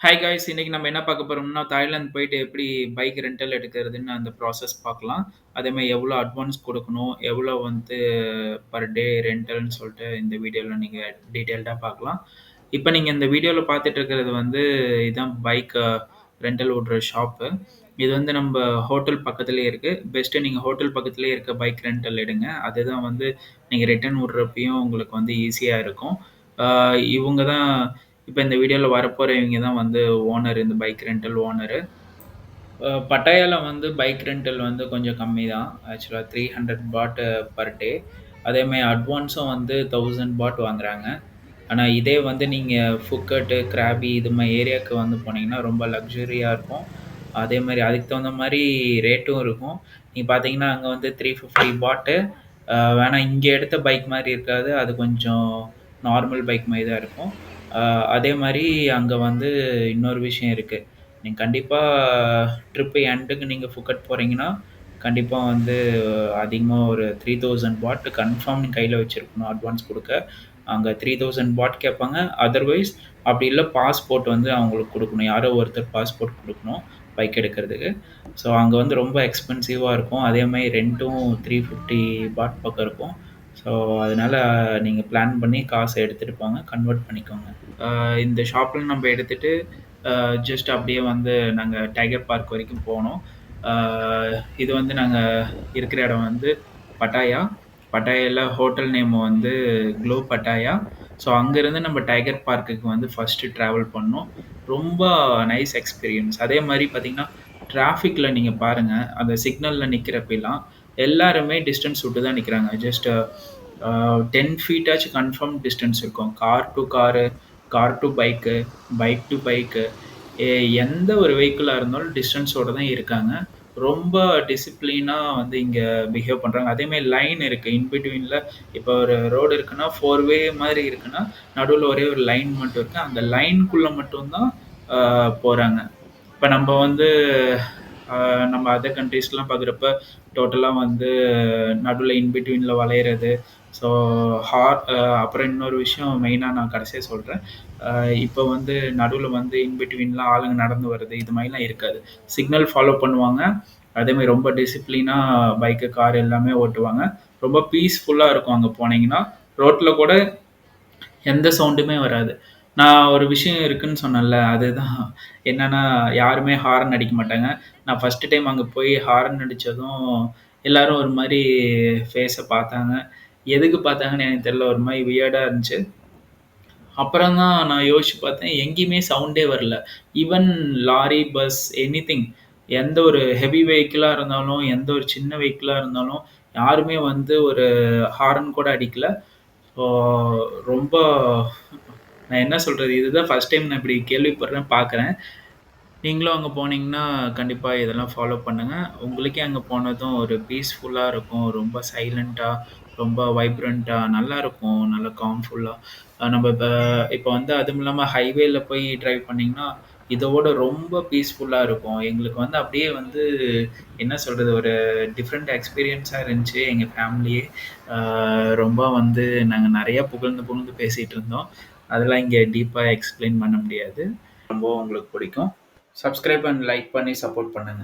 Hi guys! இன்னைக்கு நம்ம என்ன பார்க்க போறோம்னா, தாய்லாந்து போயிட்டு எப்படி பைக் ரென்டல் எடுக்கிறதுன்னு அந்த ப்ராசஸ் பார்க்கலாம். அதேமாரி எவ்வளோ அட்வான்ஸ் குடுக்கணும், எவ்வளோ வந்து பெர் டே ரென்டல்ன்னு சொல்லிட்டு இந்த வீடியோல நீங்க டீட்டெயில்டா பார்க்கலாம். இப்ப நீங்க இந்த வீடியோல பார்த்துட்டு இருக்கிறது வந்து இதான் பைக் ரென்டல் விடுற ஷாப்பு. இது வந்து நம்ப ஹோட்டல் பக்கத்திலேயே இருக்கு. பெஸ்ட்டு நீங்க ஹோட்டல் பக்கத்திலேயே இருக்க பைக் ரென்டல் எடுங்க. அதுதான் வந்து நீங்க ரிட்டர்ன் விடுறப்பயும் உங்களுக்கு வந்து ஈஸியா இருக்கும். ஆ இவுங்க தான் இப்ப இந்த வீடியோல வரப்போறவைங்க தான் வந்து ஓனர். இந்த பைக் ரென்டல் ஓனரு. பட்டாயால வந்து பைக் ரென்டல் வந்து கொஞ்சம் கம்மி தான். ஆக்சுவலா 300 பாட் பெர் டே. அதேமாரி அட்வான்ஸும் வந்து 1000 பாட் வாங்குறாங்க. ஆனா இதே வந்து நீங்க ஃபுக்கெட்டு, கிராபி இது மாரி ஏரியாவுக்கு வந்து போனீங்கன்னா, ரொம்ப லக்ஸூரியா இருக்கும். அதேமாரி அதுக்கு தகுந்த மாரி ரேட்டும் இருக்கும். நீங்க பார்த்தீங்கன்னா, அங்க வந்து 350 பாட்டு வேணா இங்க எடுத்த பைக் மாரி இருக்காது. அது கொஞ்சம் நார்மல் பைக் மாரி தான் இருக்கும். அ அதே மாரி அங்க வந்து இன்னொரு விஷயம் இருக்கு. நீங்க கண்டிப்பா ட்ரிப் எண்டுக்கு நீங்க ஃபுக்கெட் போறீங்கன்னா, கண்டிப்பா வந்து அதிகமா ஒரு 3000 பாட் கன்ஃபார்ம் நீங்க கையில வச்சிருக்கணும் அட்வான்ஸ் குடுக்க. அங்க 3000 பாட் கேட்பாங்க. அதர்வைஸ் அப்படி இல்ல பாஸ்போர்ட் வந்து அவங்களுக்கு குடுக்கணும். யாரோ ஒருத்தர் பாஸ்போர்ட் குடுக்கணும், பைக் எடுக்கிறதுக்கு. ஸோ அங்க வந்து ரொம்ப எக்ஸ்பென்சிவா இருக்கும். அதேமாரி ரென்ட்டும் 350 பாட் பக்கம் இருக்கும். ஸோ அதனால நீங்க பிளான் பண்ணி காச எடுத்துட்டு போங்க. கன்வெர்ட் பண்ணிக்கோங்க. இந்த ஷாப்ல நம்ம எடுத்துட்டு ஜஸ்ட் அப்படியே வந்து நாங்க டைகர் பார்க் வரைக்கும் போனோம். ஆ இது வந்து நாங்க இருக்கிற இடம் வந்து பட்டாயா. பட்டாயால ஹோட்டல் நேம் வந்து க்ளோ பட்டாயா. ஸோ அங்கருந்து நம்ம டைகர் பார்க்குக்கு வந்து ஃபர்ஸ்ட்டு ட்ராவல் பண்ணோம். ரொம்ப நைஸ் எக்ஸ்பீரியன்ஸ். அதே மாரி பார்த்தீங்கன்னா, டிராஃபிக்ல நீங்க பாருங்க, அந்த சிக்னல்ல நிக்கிறப்பலாம் எல்லாருமே டிஸ்டன்ஸ் விட்டு தான் நிக்கிறாங்க. ஜஸ்ட் 10 ஃபீட்டாச்சும் கன்ஃபார்ம் டிஸ்டன்ஸ் இருக்கும். Car to car, car to bike, bike to bike எ எந்த ஒரு வெஹிக்கிளா இருந்தாலும் டிஸ்டன்ஸோட தான் இருக்காங்க. ரொம்ப டிசிப்ளினா வந்து இங்க பிஹேவ் பண்றாங்க. அதேமாரி லைன் இருக்கு. இன் பிட்வீன்ல இப்போ ஒரு ரோடு இருக்குன்னா, 4 வே மாரி இருக்குன்னா, நடுவுல ஒரே ஒரு லைன் மட்டும் இருக்கு. அந்த லைன்க்குள்ள மட்டும் தான் அ போறாங்க. இப்ப நம்ப வந்து நம்ம அதர் கண்ட்ரீஸ்லாம் பார்க்குறப்ப, டோட்டலா வந்து நடுவுல இன் பிட்வீன்ல வளையிறது. ஸோ அப்புறம் இன்னொரு விஷயம் மெயினா நான் கடைசியா சொல்றேன். இப்ப வந்து நடுவுல வந்து இன் பிட்வீன்ல ஆளுங்க நடந்து வர்றது, இது மாரிலாம் இருக்காது. சிக்னல் ஃபாலோ பண்ணுவாங்க. அதேமாரி ரொம்ப டிசிப்ளினா பைக்கு, கார் எல்லாமே ஓட்டுவாங்க. ரொம்ப பீஸ்ஃபுல்லா இருக்கும் அங்க போனீங்கன்னா. ரோட்ல கூட எந்த சவுண்டுமே வராது. நான் ஒரு விஷயம் இருக்குன்னு சொன்னேன்ல, அதுதான் என்னன்னா, யாருமே ஹாரன் அடிக்க மாட்டாங்க. நான் ஃபர்ஸ்ட்டு டைம் அங்க போய் ஹாரன் அடிச்சதும், எல்லாரும் ஒரு மாரி ஃபேஸ பார்த்தாங்க. எதுக்கு பார்த்தாங்கன்னு எனக்கு தெரியல. ஒரு மாரி வியர்டா இருந்துச்சு. அப்புறம் தான் நான் யோசிச்சு பார்த்தேன், எங்கேயுமே சவுண்டே வரல. ஈவன் லாரி, பஸ் எனிதிங் எந்த ஒரு ஹெவி வெஹிக்கிளா இருந்தாலும், எந்த ஒரு சின்ன வெஹிக்கிளா இருந்தாலும், யாருமே வந்து ஒரு ஹாரன் கூட அடிக்கல. ஸோ ரொம்ப நான் என்ன சொல்றது? இதுதான் ஃபர்ஸ்ட் டைம் நான் இப்படி கேள்விப்படுறேன், பார்க்குறேன். நீங்களும் அங்க போனீங்கன்னா, கண்டிப்பா இதெல்லாம் ஃபாலோ பண்ணுங்க. உங்களுக்கே அங்க போனதும் ஒரு பீஸ்ஃபுல்லா இருக்கும். ரொம்ப சைலன்ட்டா, ரொம்ப வைப்ரன்ட்டா நல்லாருக்கும். நல்ல காம்ஃபுல்லா. நம்ம இப்ப வந்து அதுவும் இல்லாம ஹைவேல போய் டிரைவ் பண்ணீங்கன்னா, இதோட ரொம்ப பீஸ்ஃபுல்லா இருக்கும். எங்களுக்கு வந்து அப்படியே வந்து என்ன சொல்றது? ஒரு டிஃப்ரெண்ட் எக்ஸ்பீரியன்ஸா இருந்துச்சு எங்க ஃபேமிலியே. அ ரொம்ப வந்து நாங்க நெறைய புகழ்ந்து புகழ்ந்து பேசிட்டு இருந்தோம். அதெல்லாம் இங்க டீப்பா எக்ஸ்ப்ளைன் பண்ண முடியாது. ரொம்பவும் உங்களுக்கு பிடிக்கும். சப்ஸ்கிரைப் அண்ட் லைக் பண்ணி சப்போர்ட் பண்ணுங்க.